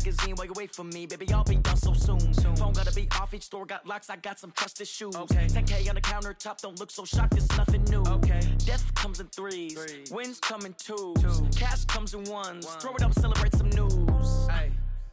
magazine while you wait for me. Baby, I'll be done so soon. Phone gotta be off, each store got locks, I got some trusted shoes. 10K on the countertop, don't look so shocked, it's nothing new. Death comes in threes, wins come in twos, cash comes in ones. Throw it up, celebrate some news.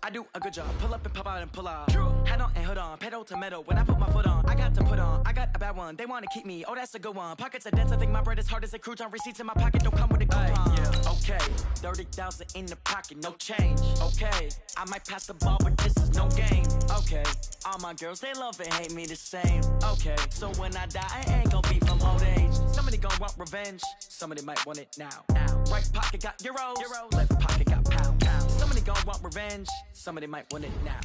I do a good job, pull up and pop out and pull out. Hat on and hood on, pedal to metal. When I put my foot on, I got to put on. I got a bad one, they wanna keep me, oh that's a good one. Pockets are dense, I think my bread is hard as a crouton. Receipts in my pocket don't come with a coupon. Okay, 30,000 in the pocket, no change. Okay, I might pass the ball, but this is no game. Okay, all my girls, they love and hate me the same. Okay, so when I die, I ain't gon' be from old age. Somebody gon' want revenge, somebody might want it now. Right pocket got euros, left pocket got pound. Somebody gon' want revenge, somebody might want it now.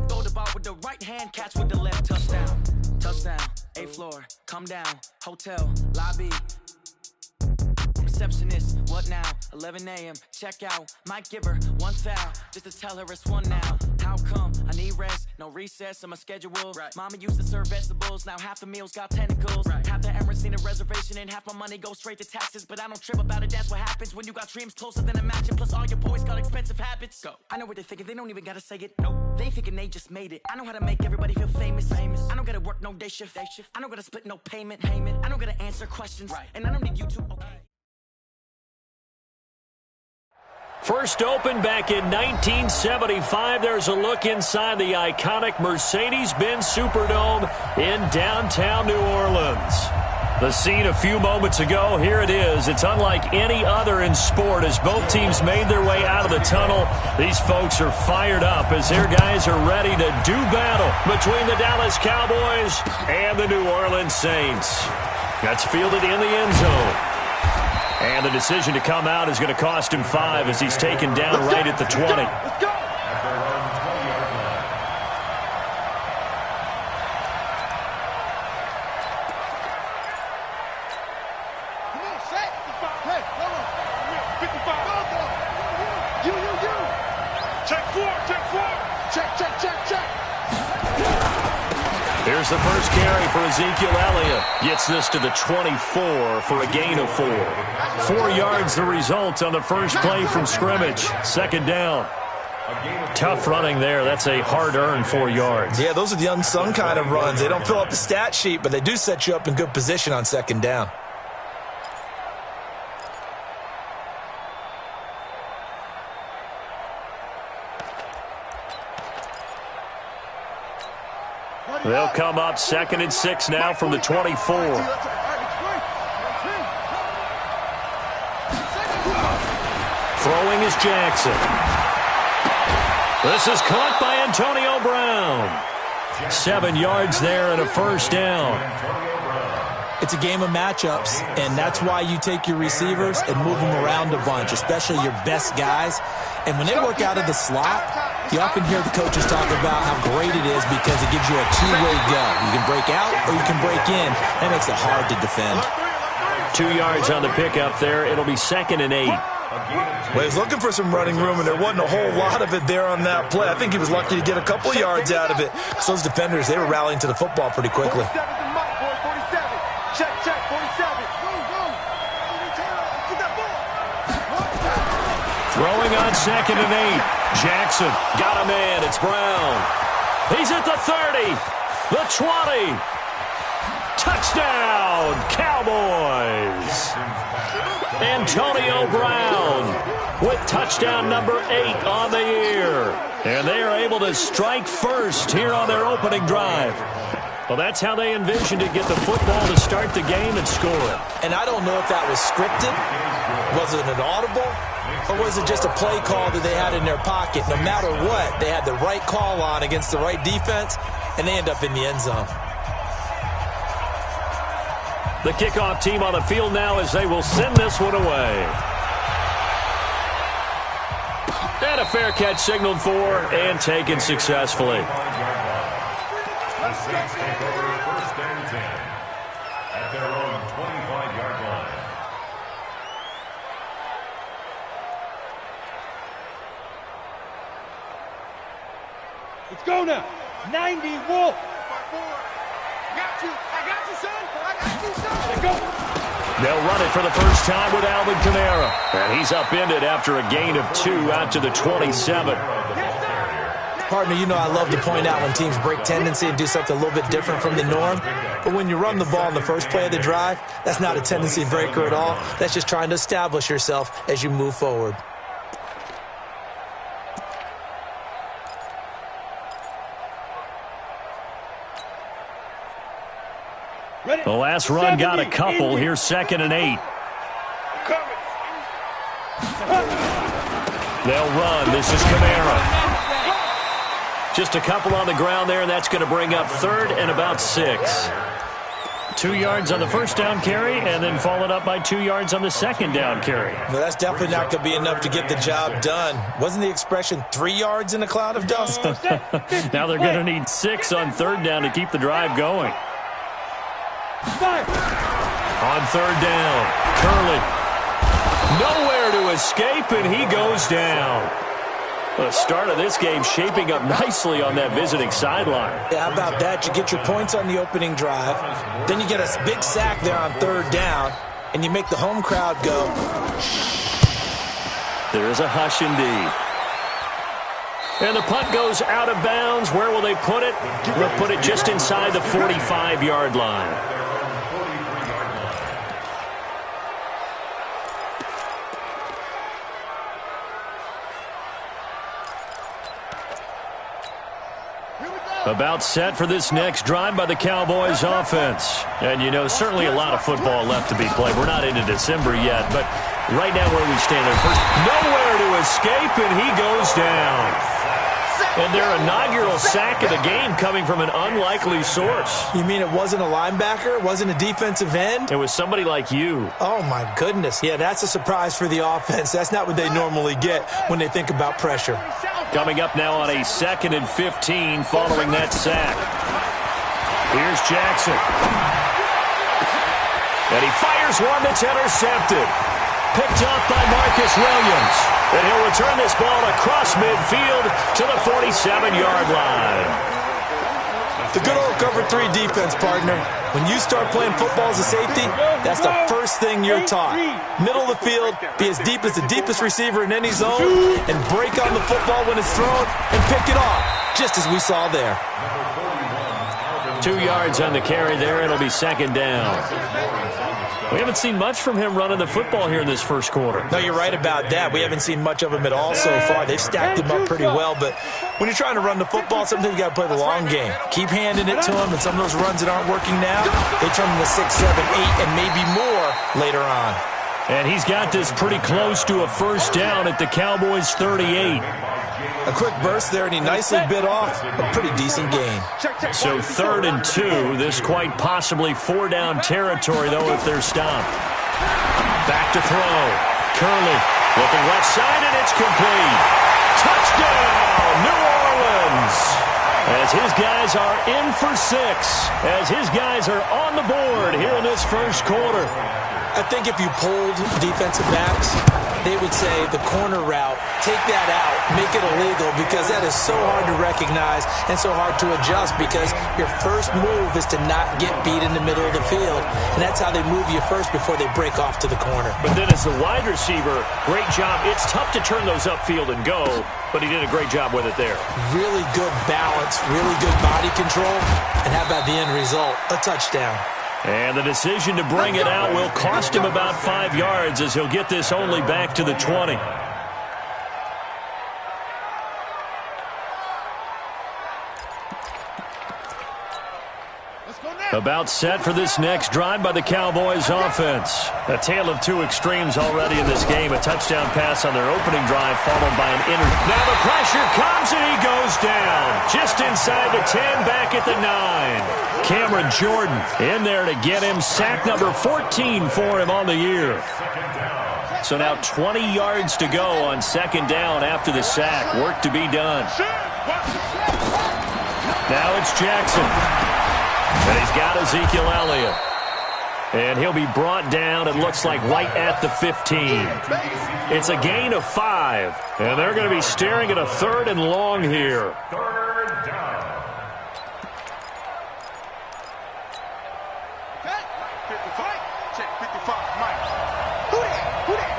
Throw the ball with the right hand, catch with the left, touchdown. Touchdown, 8th floor, come down, hotel, lobby. Receptionist, what now? 11 a.m., check out. Might give her one foul, just to tell her it's one now. How come? I need rest, no recess in my schedule. Mama used to serve vegetables, now half the meals got tentacles. Half the errands need a reservation and half my money goes straight to taxes. But I don't trip about it, that's what happens when you got dreams closer than a mansion. Plus all your boys got expensive habits. Go. I know what they're thinking, they don't even gotta say it. Nope. They thinking they just made it. I know how to make everybody feel famous. I don't gotta work no day shift. I don't gotta split no payment. I don't gotta answer questions. And I don't need you to, okay. First opened back in 1975. There's a look inside the iconic Mercedes-Benz Superdome in downtown New Orleans. The scene a few moments ago, here it is. It's unlike any other in sport as both teams made their way out of the tunnel. These folks are fired up as their guys are ready to do battle between the Dallas Cowboys and the New Orleans Saints. That's fielded in the end zone. And the decision to come out is going to cost him 5 as he's taken down right at the 20. Let's go. Here's the first carry for Ezekiel Elliott. Gets this to the 24 for a gain of 4. 4 yards the result on the first play from scrimmage. Second down. Tough running there. That's a hard-earned 4 yards. Yeah, those are the unsung kind of runs. They don't fill up the stat sheet, but they do set you up in good position on second down. They'll come up 2nd and 6 now from the 24. Throwing is Jackson. This is caught by Antonio Brown. 7 yards there and a first down. It's a game of matchups, and that's why you take your receivers and move them around a bunch, especially your best guys. And when they work out of the slot, you often hear the coaches talk about how great it is because it gives you a two-way go. You can break out or you can break in. That makes it hard to defend. 2 yards on the pickup there. It'll be 2nd and 8. Well, he was looking for some running room, and there wasn't a whole lot of it there on that play. I think he was lucky to get a couple yards out of it. So those defenders, they were rallying to the football pretty quickly. Check, 47. Throwing on 2nd and 8. Jackson got a man. It's Brown. He's at the 30, the 20. Touchdown, Cowboys. Antonio Brown with touchdown number 8 on the year. And they are able to strike first here on their opening drive. Well, that's how they envisioned it, get the football to start the game and score it. And I don't know if that was scripted. Was it an audible? Or was it just a play call that they had in their pocket? No matter what, they had the right call on against the right defense, and they end up in the end zone. The kickoff team on the field now as they will send this one away. And a fair catch signaled for and taken successfully. Saints take over 1st and 10 at their own 25-yard line. Let's go now. 90 Wolf. I got you, son. Let's go. They'll run it for the first time with Alvin Kamara. And he's upended after a gain of 2 out to the 27. Yes, sir. Partner, you know I love to point out when teams break tendency and do something a little bit different from the norm. But when you run the ball in the first play of the drive, that's not a tendency breaker at all. That's just trying to establish yourself as you move forward. The last run got a couple. Here's 2nd and 8. They'll run. This is Kamara. Just a couple on the ground there, and that's going to bring up 3rd and about 6. 2 yards on the first down carry, and then followed up by 2 yards on the second down carry. Well, that's definitely not going to be enough to get the job done. Wasn't the expression 3 yards in a cloud of dust? Now they're going to need 6 on 3rd down to keep the drive going. On 3rd down, Curley. Nowhere to escape, and he goes down. The start of this game shaping up nicely on that visiting sideline. Yeah, how about that? You get your points on the opening drive. Then you get a big sack there on 3rd down, and you make the home crowd go. There is a hush indeed. And the punt goes out of bounds. Where will they put it? They'll put it just inside the 45-yard line. About set for this next drive by the Cowboys offense. And, you know, certainly a lot of football left to be played. We're not into December yet, but right now where we stand there first, nowhere to escape, and he goes down. And their inaugural sack of the game coming from an unlikely source. You mean it wasn't a linebacker? It wasn't a defensive end? It was somebody like you. Oh, my goodness. Yeah, that's a surprise for the offense. That's not what they normally get when they think about pressure. Coming up now on a 2nd and 15 following that sack. Here's Jackson. And he fires one that's intercepted. Picked up by Marcus Williams. And he'll return this ball across midfield to the 47-yard line. The good old cover 3 defense, partner. When you start playing football as a safety, that's the first thing you're taught. Middle of the field, be as deep as the deepest receiver in any zone, and break on the football when it's thrown and pick it off, just as we saw there. 2 yards on the carry there. It'll be 2nd down. We haven't seen much from him running the football here in this first quarter. No, you're right about that. We haven't seen much of him at all so far. They've stacked him up pretty well, but when you're trying to run the football, sometimes you got to play the long game. Keep handing it to him, and some of those runs that aren't working now, they turn into 6, 7, 8, and maybe more later on. And he's got this pretty close to a first down at the Cowboys' 38. A quick burst there, and he nicely bit off a pretty decent gain. So 3rd and 2, this quite possibly 4-down territory, though, if they're stopped. Back to throw. Curley looking left side, and it's complete. Touchdown, New Orleans! As his guys are in for 6, as his guys are on the board here in this first quarter. I think if you polled defensive backs, they would say the corner route, take that out, make it illegal, because that is so hard to recognize and so hard to adjust, because your first move is to not get beat in the middle of the field, and that's how they move you first before they break off to the corner. But then as the wide receiver, great job. It's tough to turn those upfield and go, but he did a great job with it there. Really good balance, really good body control, and how about the end result? A touchdown. And the decision to bring it out will cost him about 5 yards, as he'll get this only back to the 20. About set for this next drive by the Cowboys offense. A tale of 2 extremes already in this game. A touchdown pass on their opening drive followed by an Now the pressure comes and he goes down. Just inside the 10, back at the 9. Cameron Jordan in there to get him. Sack number 14 for him on the year. So now 20 yards to go on 2nd down after the sack. Work to be done. Now it's Jackson. And he's got Ezekiel Elliott. And he'll be brought down, it looks like, right at the 15. It's a gain of 5. And they're going to be staring at a 3rd and long here. 3rd down. Okay, 55. Check 55, Mike. Who that? Who that?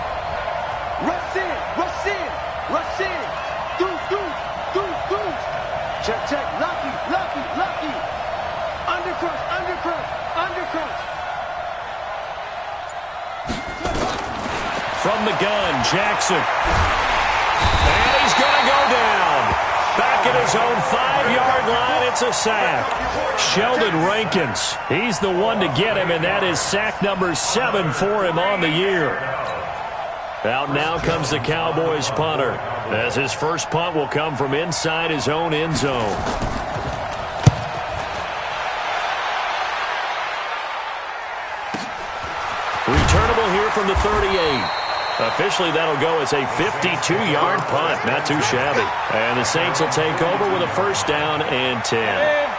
Rush in, rush in, rush in. Deuce, deuce, deuce, deuce. From the gun, Jackson. And he's going to go down. Back at his own 5-yard line, it's a sack. Sheldon Rankins, he's the one to get him, and that is sack number 7 for him on the year. Out now comes the Cowboys punter, as his first punt will come from inside his own end zone. Returnable here from the 38. Officially, that'll go as a 52-yard punt. Not too shabby. And the Saints will take over with a first down and 10.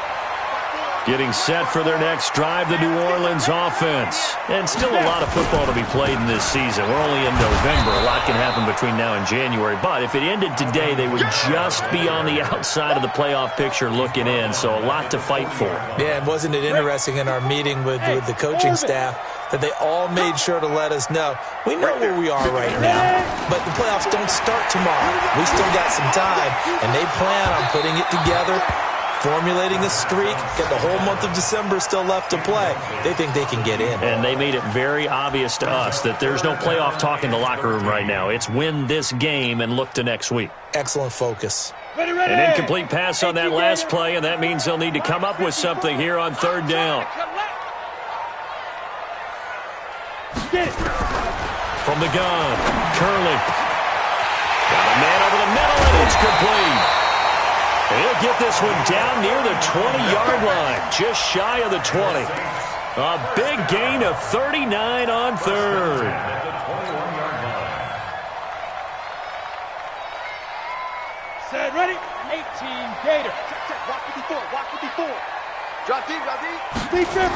Getting set for their next drive, the New Orleans offense. And still a lot of football to be played in this season. We're only in November. A lot can happen between now and January. But if it ended today, they would just be on the outside of the playoff picture looking in. So a lot to fight for. Yeah, and wasn't it interesting in our meeting with the coaching staff that they all made sure to let us know, we know where we are right now, but the playoffs don't start tomorrow. We still got some time, and they plan on putting it together, formulating a streak, get the whole month of December still left to play. They think they can get in. And they made it very obvious to us that there's no playoff talk in the locker room right now. It's win this game and look to next week. Excellent focus. An incomplete pass on that last play, and that means they'll need to come up with something here on third down. From the gun, Curley. Got a man over the middle, and it's complete. He'll get this one down near the 20-yard line, just shy of the 20. A big gain of 39 on third. Set, ready? 18, Gator. Check, walk with me forward. Drop deep. Deep grip.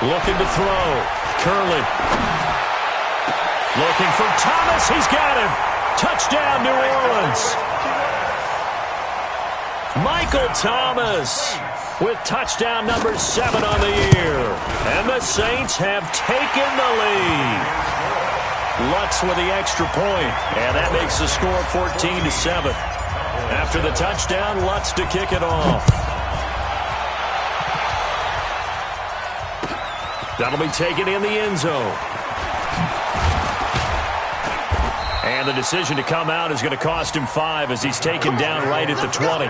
Looking to throw. Curley. Looking for Thomas. He's got him. Touchdown, New Orleans. Michael Thomas with touchdown number 7 on the year. And the Saints have taken the lead. Lutz with the extra point. And that makes the score 14-7. After the touchdown, Lutz to kick it off. That'll be taken in the end zone. And the decision to come out is going to cost him 5 as he's taken down right at the 20.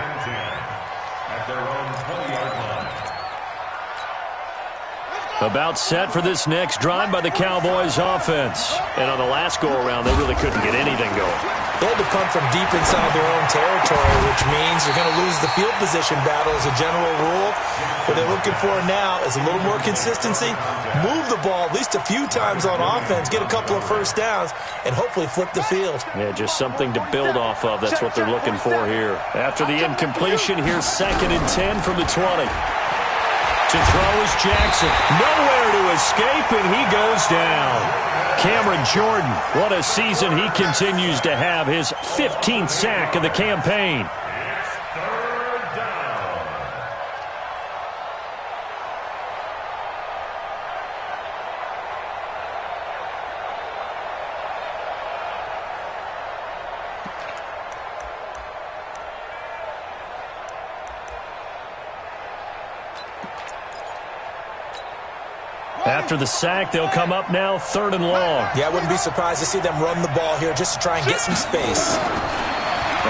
About set for this next drive by the Cowboys offense. And on the last go-around, they really couldn't get anything going. They had to punt from deep inside their own territory, which means you're going to lose the field position battle as a general rule. What they're looking for now is a little more consistency, move the ball at least a few times on offense, get a couple of first downs, and hopefully flip the field. Yeah, just something to build off of. That's what they're looking for here. After the incompletion, here's 2nd and 10 from the 20. To throw is Jackson. Nowhere to escape, and he goes down. Cameron Jordan, what a season he continues to have. His 15th sack of the campaign. After the sack, they'll come up now 3rd and long. Yeah, I wouldn't be surprised to see them run the ball here just to try and get some space.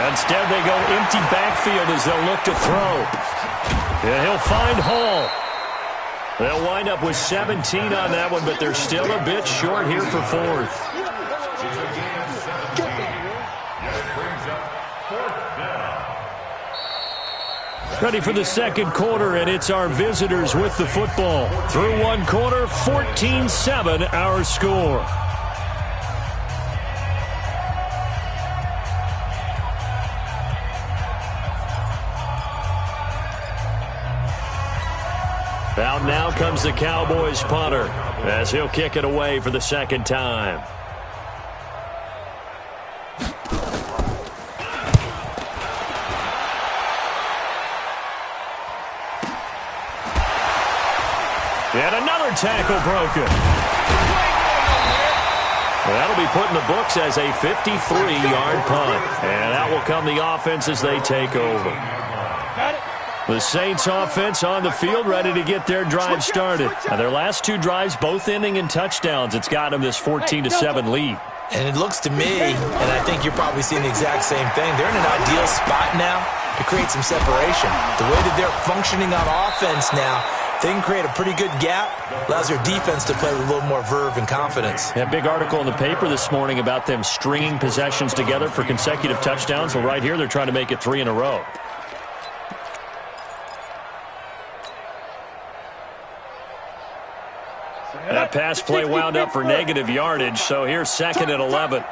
Instead, they go empty backfield as they'll look to throw. Yeah, he'll find Hall. They'll wind up with 17 on that one, but they're still a bit short here for 4th. Ready for the second quarter, and it's our visitors with the football. Through one quarter, 14-7 our score. Out now comes the Cowboys punter as he'll kick it away for the second time. And another tackle broken. That'll be put in the books as a 53-yard punt. And out will come the offense as they take over. The Saints offense on the field ready to get their drive started. Now their last 2 drives both ending in touchdowns. It's got them this 14-7 lead. And it looks to me, and I think you're probably seeing the exact same thing, they're in an ideal spot now to create some separation. The way that they're functioning on offense now, they can create a pretty good gap, allows their defense to play with a little more verve and confidence. Yeah, big article in the paper this morning about them stringing possessions together for consecutive touchdowns. Well, right here, they're trying to make it 3 in a row. That pass play wound up for negative yardage, so here's 2nd and 11.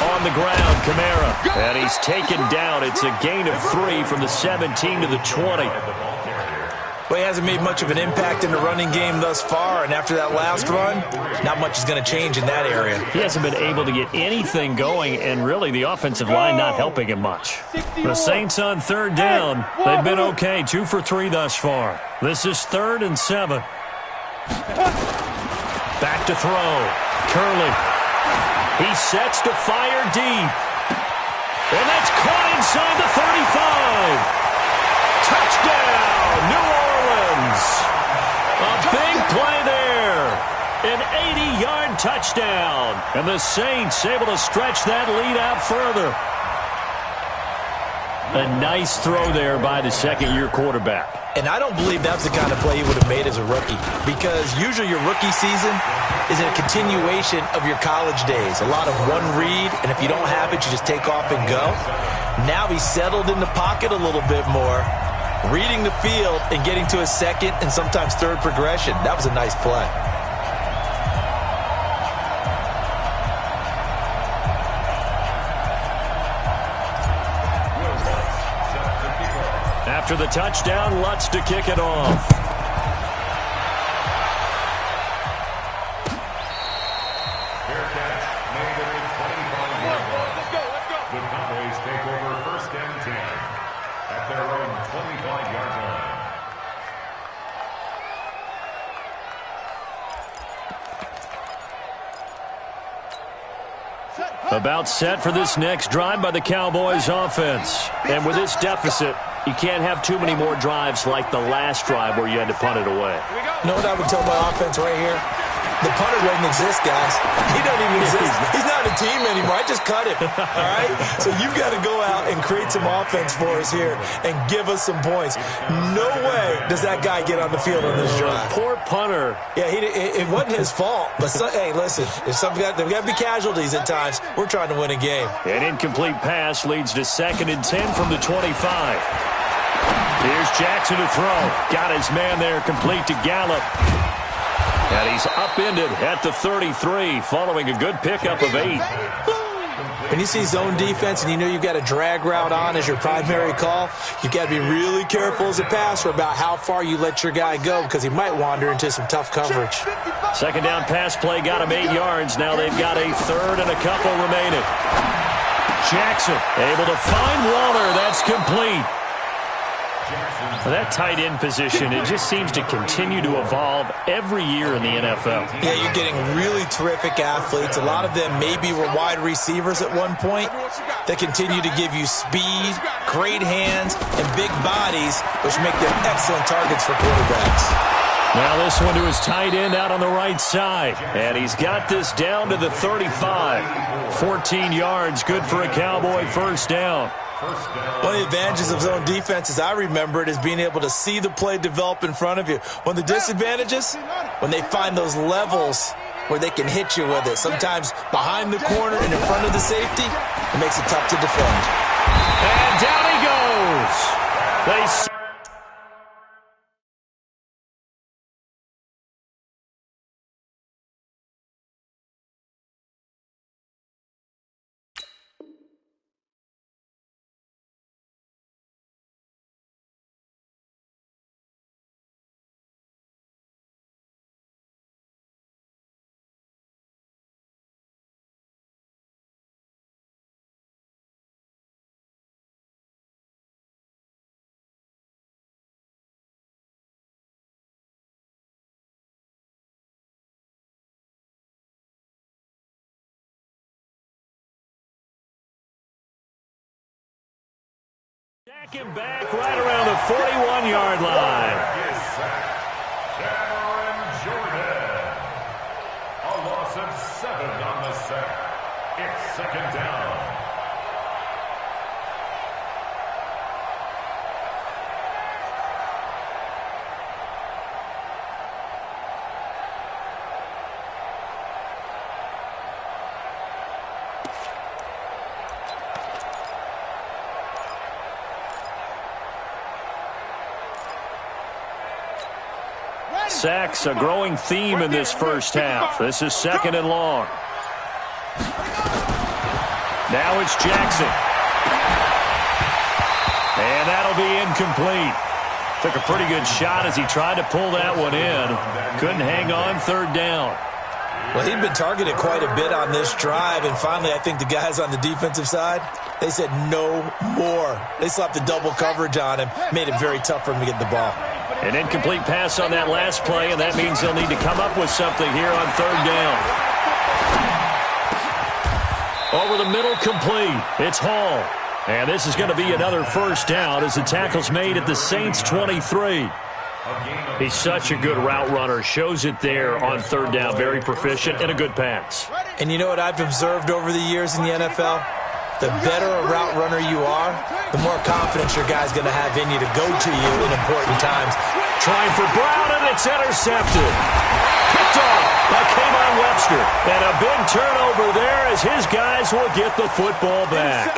On the ground, Kamara. And he's taken down. It's a gain of 3 from the 17 to the 20. Well, he hasn't made much of an impact in the running game thus far, and after that last run, not much is going to change in that area. He hasn't been able to get anything going, and really the offensive line not helping him much. The Saints on 3rd down. They've been okay, 2 for 3 thus far. This is 3rd and 7. Back to throw. Curley. He sets to fire deep. And that's caught inside the 35. Touchdown, New Orleans. A big play there. An 80-yard touchdown. And the Saints able to stretch that lead out further. A nice throw there by the second-year quarterback. And I don't believe that's the kind of play he would have made as a rookie, because usually your rookie season is a continuation of your college days. A lot of one read, and if you don't have it, you just take off and go. Now he's settled in the pocket a little bit more, reading the field and getting to his second and sometimes third progression. That was a nice play. After the touchdown, Lutz to kick it off. Fair catch made at the 25-yard line. The Cowboys take over 1st and 10 at their own 25-yard line. About set for this next drive by the Cowboys offense. And with this deficit, you can't have too many more drives like the last drive where you had to punt it away. You know what I would tell my offense right here? The punter doesn't exist, guys. He doesn't even exist. He's not a team anymore. I just cut him, all right? So you've got to go out and create some offense for us here and give us some points. No way does that guy get on the field on this drive. Poor punter. Yeah, it wasn't his fault. But, hey, listen, there's got to be casualties at times. We're trying to win a game. An incomplete pass leads to 2nd and 10 from the 25. Here's Jackson to throw. Got his man there, complete to Gallup. And he's upended at the 33, following a good pickup of 8. When you see zone defense and you know you've got a drag route on as your primary call, you've got to be really careful as a passer about how far you let your guy go, because he might wander into some tough coverage. 2nd down pass play got him 8 yards. Now they've got a 3rd and a couple remaining. Jackson able to find Waller. That's complete. That tight end position, it just seems to continue to evolve every year in the NFL. Yeah, you're getting really terrific athletes. A lot of them maybe were wide receivers at one point that continue to give you speed, great hands, and big bodies, which make them excellent targets for quarterbacks. Now this one to his tight end out on the right side. And he's got this down to the 35. 14 yards, good for a Cowboy 1st down. One of the advantages of zone defense, as I remember it, is being able to see the play develop in front of you. One of the disadvantages, when they find those levels where they can hit you with it, sometimes behind the corner and in front of the safety, it makes it tough to defend. And down he goes. They Back him back right around the 41-yard line. Cameron Jordan. loss of 7 on the sack. It's second down. Sacks, a growing theme in this first half. This is second and long. Now it's Jackson. And that'll be incomplete. Took a pretty good shot as he tried to pull that one in. Couldn't hang on third down. Well, he'd been targeted quite a bit on this drive, and finally I think the guys on the defensive side, they said no more. They slapped the double coverage on him, made it very tough for him to get the ball. An incomplete pass on that last play, and that means they'll need to come up with something here on third down. Over the middle, complete. It's Hall. And this is going to be another first down as the tackle's made at the Saints' 23. He's such a good route runner. Shows it there on third down. Very proficient and a good pass. And you know what I've observed over the years in the NFL? The better a route runner you are, the more confidence your guy's going to have in you to go to you in important times. Trying for Brown, and it's intercepted. Picked off by K'Von Webster. And a big turnover there as his guys will get the football back.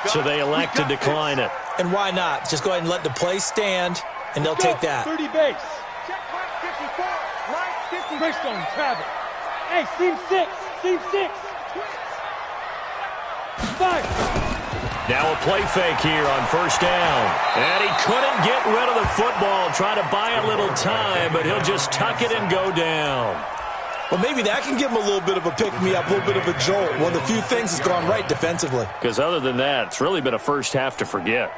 So they elect to decline it. And why not? Just go ahead and let the play stand, and they'll take that. 30 base. Check right 54. Right 50. Greystone, travel. Hey, seam 6. Seam 6. Fire. Now a play fake here on first down. And he couldn't get rid of the football. Try to buy a little time, but he'll just tuck it and go down. Well, maybe that can give him a little bit of a pick-me-up, a little bit of a jolt. One of the few things that's gone right defensively. Because other than that, it's really been a first half to forget.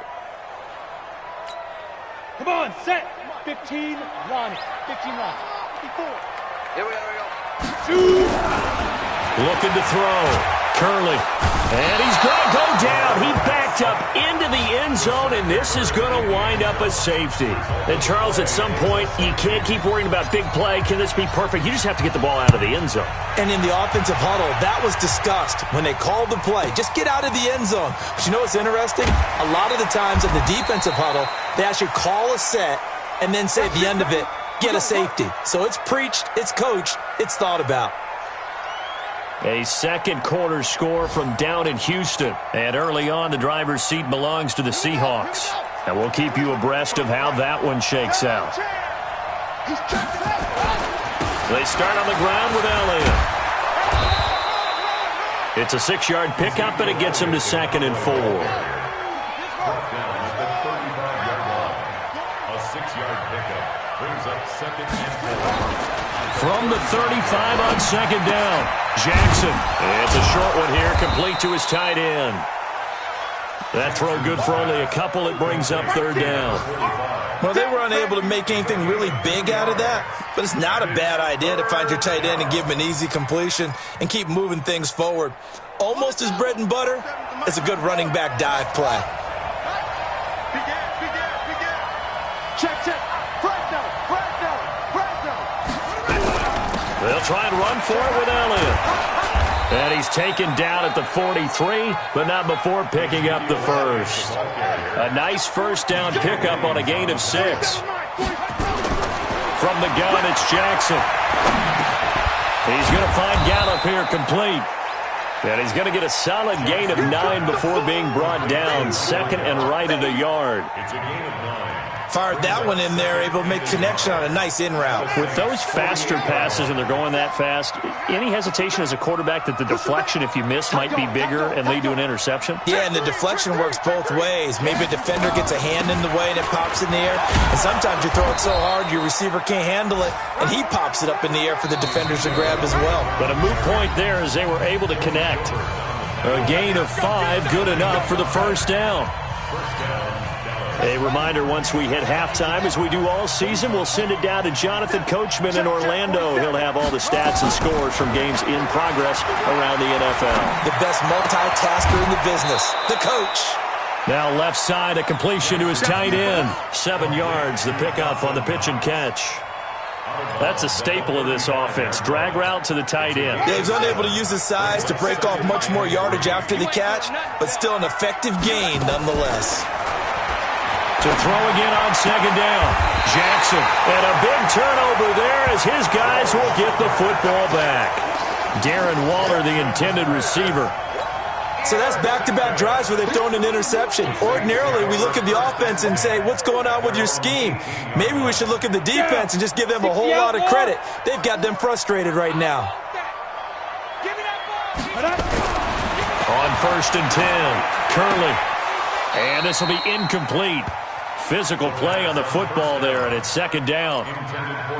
Come on, set. 15, Lonnie. 15, Lonnie. 54. Here we go. Looking to throw. Curley. And he's going to go down. He backed up into the end zone, and this is going to wind up a safety. And, Charles, at some point, you can't keep worrying about big play. Can this be perfect? You just have to get the ball out of the end zone. And in the offensive huddle, that was discussed when they called the play. Just get out of the end zone. But you know what's interesting? A lot of the times in the defensive huddle, they actually call a set and then say at the end of it, get a safety. So it's preached, it's coached, it's thought about. A second quarter score from down in Houston. And early on, the driver's seat belongs to the Seahawks. And we'll keep you abreast of how that one shakes out. They start on the ground with Elliott. It's a 6-yard pickup, and it gets him to second and 4. Down at the 35-yard line. A 6-yard pickup brings up second and 4. From the 35 on second down, Jackson. It's a short one here, complete to his tight end. That throw good for only a couple. It brings up third down. Well, they were unable to make anything really big out of that, but it's not a bad idea to find your tight end and give him an easy completion and keep moving things forward. Almost as bread and butter as a good running back dive play. Check. They'll try and run for it with Elliott. And he's taken down at the 43, but not before picking up the first. A nice first down pickup on a gain of 6. From the gun, it's Jackson. He's going to find Gallup here complete. And he's going to get a solid gain of 9 before being brought down. Second and right at a yard. It's a gain of 9. Fired that one in there, able to make connection on a nice in route. With those faster passes and they're going that fast, any hesitation as a quarterback that the deflection, if you miss, might be bigger and lead to an interception? Yeah, and the deflection works both ways. Maybe a defender gets a hand in the way and it pops in the air. And sometimes you throw it so hard your receiver can't handle it, and he pops it up in the air for the defenders to grab as well. But a moot point there as they were able to connect. A gain of 5, good enough for the first down. A reminder, once we hit halftime, as we do all season, we'll send it down to Jonathan Coachman in Orlando. He'll have all the stats and scores from games in progress around the NFL. The best multitasker in the business, the coach. Now left side, a completion to his tight end. 7 yards, the pickup on the pitch and catch. That's a staple of this offense. Drag route to the tight end. Yeah, he's unable to use his size to break off much more yardage after the catch, but still an effective gain nonetheless. To throw again on second down. Jackson. And a big turnover there as his guys will get the football back. Darren Waller, the intended receiver. So that's back-to-back drives where they've thrown an interception. Ordinarily, we look at the offense and say, what's going on with your scheme? Maybe we should look at the defense and just give them a whole lot of credit. They've got them frustrated right now. On 1st and 10, Curley. And this will be incomplete. Physical play on the football there, and it's second down.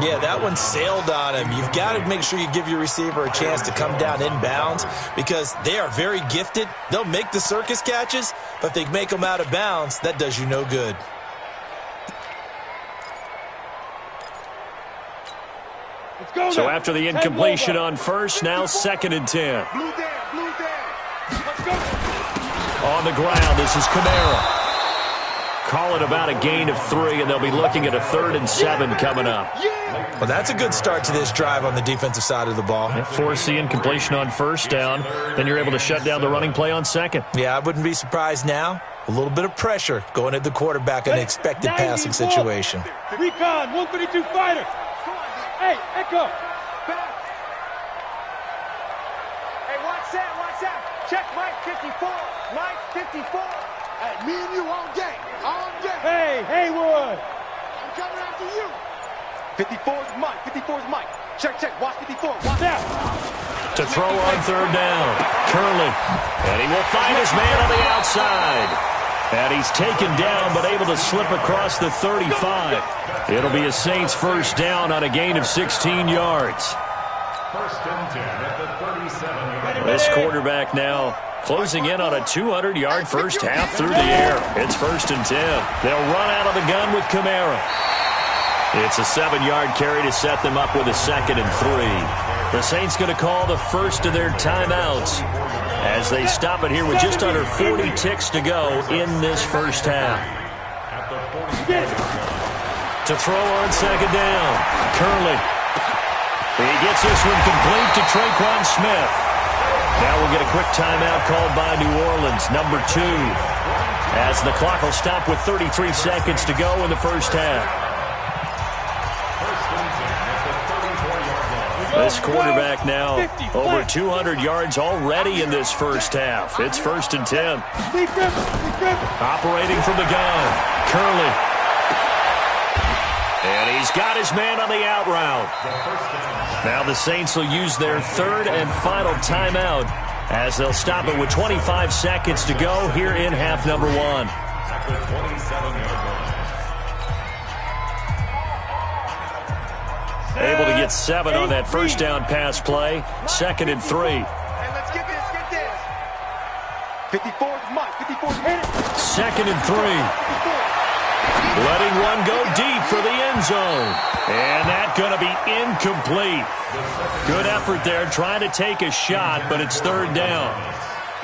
Yeah, that one sailed on him. You've got to make sure you give your receiver a chance to come down inbounds because they are very gifted. They'll make the circus catches, but if they make them out of bounds, that does you no good. So after the incompletion on first, now 2nd and 10. On the ground, this is Kamara. Call it about a gain of 3, and they'll be looking at a 3rd and 7 coming up. Well, that's a good start to this drive on the defensive side of the ball. Force the incompletion on first down, then you're able to shut down the running play on second. Yeah, I wouldn't be surprised now. A little bit of pressure going at the quarterback in an expected passing situation. Recon, 132 fighter. Hey, Echo. Hey, watch that. Check Mike 54. Mike 54. Hey, me and you all day. Hey, Haywood. I'm coming after you. 54's Mike. 54's Mike. Check. Watch 54. Watch out. To throw on 3rd down. Curley. And he will find his man on the outside. And he's taken down but able to slip across the 35. It'll be a Saints first down on a gain of 16 yards. 1st and 10 at the 37. This quarterback now closing in on a 200-yard first half through the air. It's 1st and 10. They'll run out of the gun with Kamara. It's a 7-yard carry to set them up with a 2nd and 3. The Saints going to call the first of their timeouts as they stop it here with just under 40 ticks to go in this first half. To throw on 2nd down, Curley. He gets this one complete to Traquan Smith. Now we'll get a quick timeout called by New Orleans, number 2, as the clock will stop with 33 seconds to go in the first half. This quarterback now over 200 yards already in this first half. It's 1st and 10. Operating from the gun, Curley. And he's got his man on the out route. Now the Saints will use their 3rd and final timeout as they'll stop it with 25 seconds to go here in half number 1. Able to get 7 on that first down pass play. 2nd and 3. Hey, let's get this. 54's Mike. 54's hit it. 2nd and 3. Letting one go deep for the end zone. And that's going to be incomplete. Good effort there trying to take a shot, but it's 3rd down.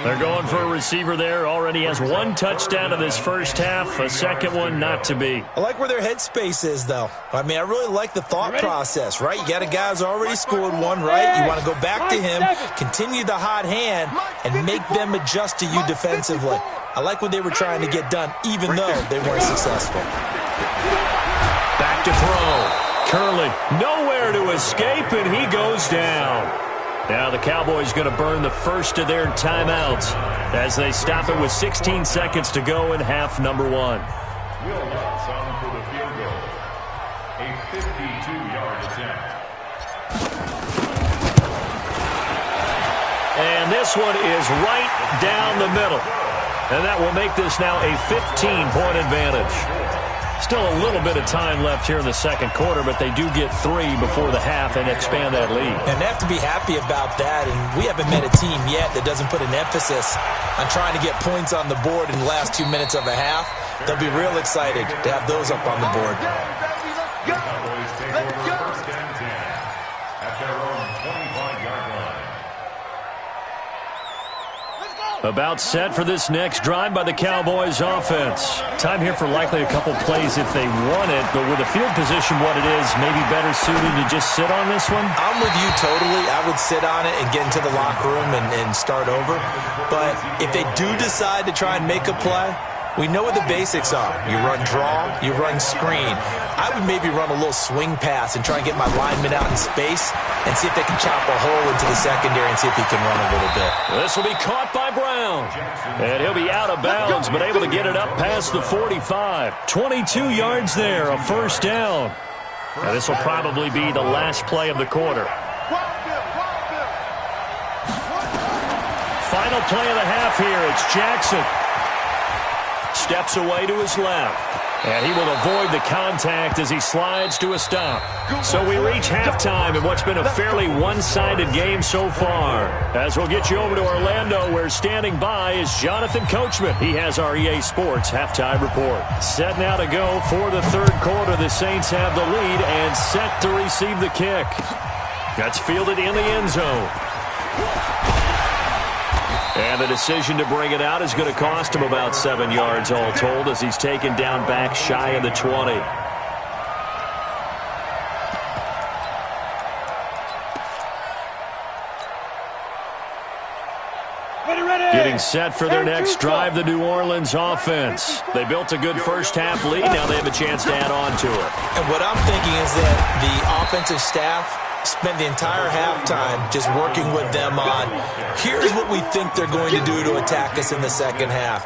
They're going for a receiver there. Already has 1 touchdown in this first half. A 2nd one not to be. I like where their headspace is, though. I mean, I really like the thought process, right? You got a guy who's already scored 1, right? You want to go back to him, continue the hot hand, and make them adjust to you defensively. I like what they were trying to get done, even though they weren't successful. Back to throw. Curley, nowhere to escape, and he goes down. Now the Cowboys going to burn the first of their timeouts as they stop it with 16 seconds to go in half number 1. Will Lutz on for the field goal. A 52-yard attempt. And this one is right down the middle. And that will make this now a 15-point advantage. Still a little bit of time left here in the second quarter, but they do get 3 before the half and expand that lead. And they have to be happy about that. And we haven't met a team yet that doesn't put an emphasis on trying to get points on the board in the last 2 minutes of a half. They'll be real excited to have those up on the board. Cowboys take over 1st and 10 at their own 25-yard line. Let's go. About set for this next drive by the Cowboys offense. Time here for likely a couple plays if they want it, but with the field position what it is, maybe better suited to just sit on this one? I'm with you totally. I would sit on it and get into the locker room and start over. But if they do decide to try and make a play, we know what the basics are. You run draw, you run screen. I would maybe run a little swing pass and try and get my lineman out in space and see if they can chop a hole into the secondary and see if he can run a little bit. This will be caught by Brown. And he'll be out of bounds, but able to get it up past the 45. 22 yards there, a first down. Now this will probably be the last play of the quarter. Final play of the half here. It's Jackson. Steps away to his left. And he will avoid the contact as he slides to a stop. So we reach halftime in what's been a fairly one-sided game so far. As we'll get you over to Orlando, where standing by is Jonathan Coachman. He has our EA Sports halftime report. Set now to go for the third quarter. The Saints have the lead and set to receive the kick. That's fielded in the end zone. And the decision to bring it out is going to cost him about 7 yards all told as he's taken down back shy of the 20. Getting set for their next drive, the New Orleans offense. They built a good first-half lead. Now they have a chance to add on to it. And what I'm thinking is that the offensive staff spent the entire halftime just working with them on, here's what we think they're going to do to attack us in the second half.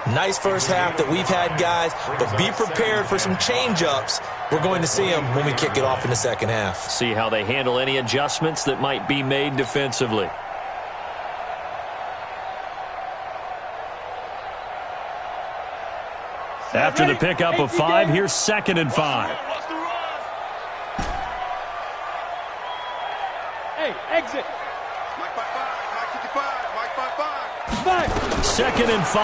Nice first half that we've had, guys, but be prepared for some change-ups. We're going to see them when we kick it off in the second half. See how they handle any adjustments that might be made defensively. After the pickup of 5, here's 2nd and 5. Hey, exit. Mike by 5, Mike 55, Mike by 5. 2nd and 5.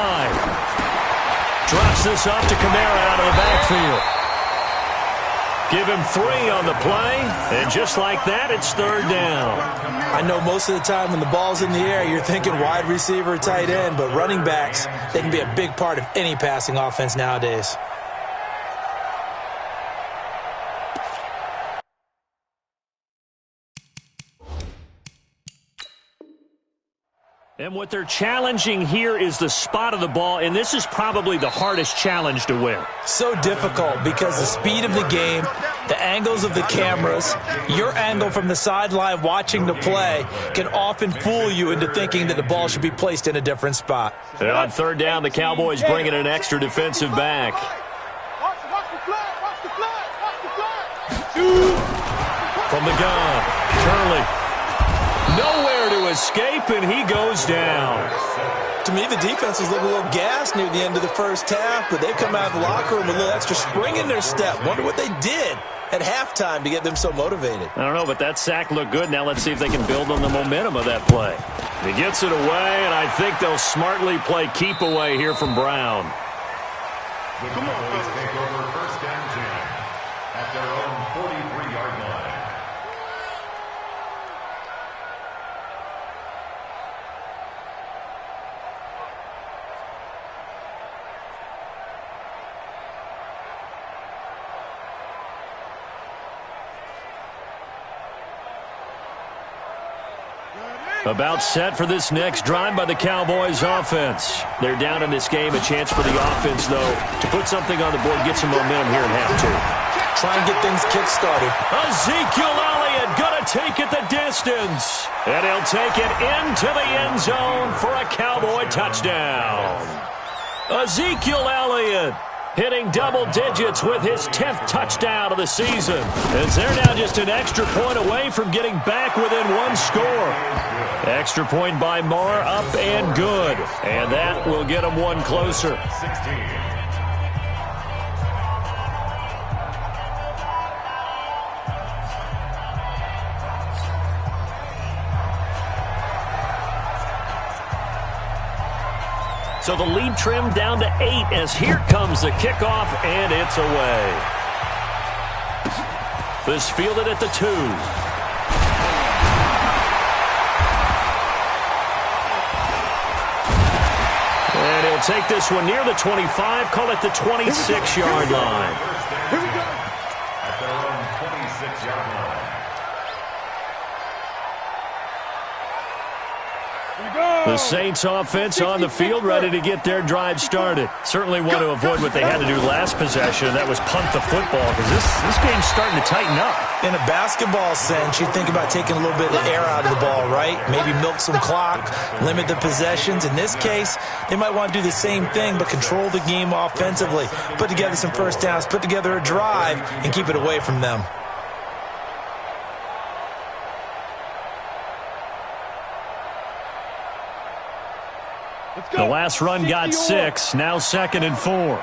Drops this off to Kamara out of the backfield. Give him 3 on the play, and just like that, it's 3rd down. I know most of the time when the ball's in the air, you're thinking wide receiver, tight end, but running backs, they can be a big part of any passing offense nowadays. And what they're challenging here is the spot of the ball, and this is probably the hardest challenge to win. So difficult because the speed of the game, the angles of the cameras, your angle from the sideline watching the play can often fool you into thinking that the ball should be placed in a different spot. And on 3rd down, the Cowboys bring in an extra defensive back. Watch the flag, watch the flag, watch the flag. From the gun, Curley. Nowhere to escape, and he goes down. To me, the defense was looking a little gassed near the end of the first half, but they've come out of the locker room with a little extra spring in their step. Wonder what they did at halftime to get them so motivated. I don't know, but that sack looked good. Now let's see if they can build on the momentum of that play. He gets it away, and I think they'll smartly play keep away here from Brown. The Cowboys take over 1st and 10 at their own 43-yard line. About set for this next drive by the Cowboys offense. They're down in this game. A chance for the offense, though, to put something on the board, get some momentum here in half 2. Try and get things kick-started. Ezekiel Elliott going to take it the distance. And he'll take it into the end zone for a Cowboy touchdown. Ezekiel Elliott hitting double digits with his 10th touchdown of the season. As they're now just an extra point away from getting back within 1 score. Extra point by Moore, up and good. And that will get them 1 closer. 16. So the lead trimmed down to 8 as here comes the kickoff, and it's away. This fielded at the 2. And he'll take this one near the 25, call it the 26-yard line. Here we go. At their own 26-yard line. The Saints offense on the field, ready to get their drive started. Certainly want to avoid what they had to do last possession, and that was punt the football, because this game's starting to tighten up. In a basketball sense, you think about taking a little bit of air out of the ball, right? Maybe milk some clock, limit the possessions. In this case, they might want to do the same thing, but control the game offensively. Put together some first downs, put together a drive, and keep it away from them. The last run got 6, now 2nd and 4. Army.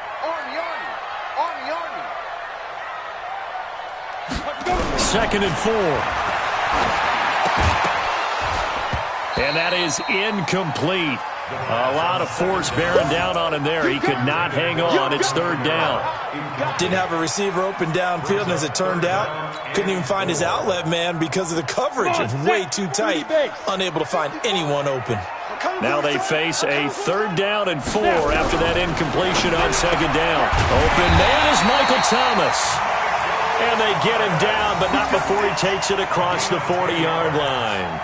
2nd and 4. And that is incomplete. A lot of force bearing down on him there. He could not hang on. It's 3rd down. Didn't have a receiver open downfield, and as it turned out, couldn't even find his outlet man because of the coverage. It's way too tight. Unable to find anyone open. Now they face a 3rd down and 4 after that incompletion on 2nd down. Open man is Michael Thomas. And they get him down, but not before he takes it across the 40-yard line.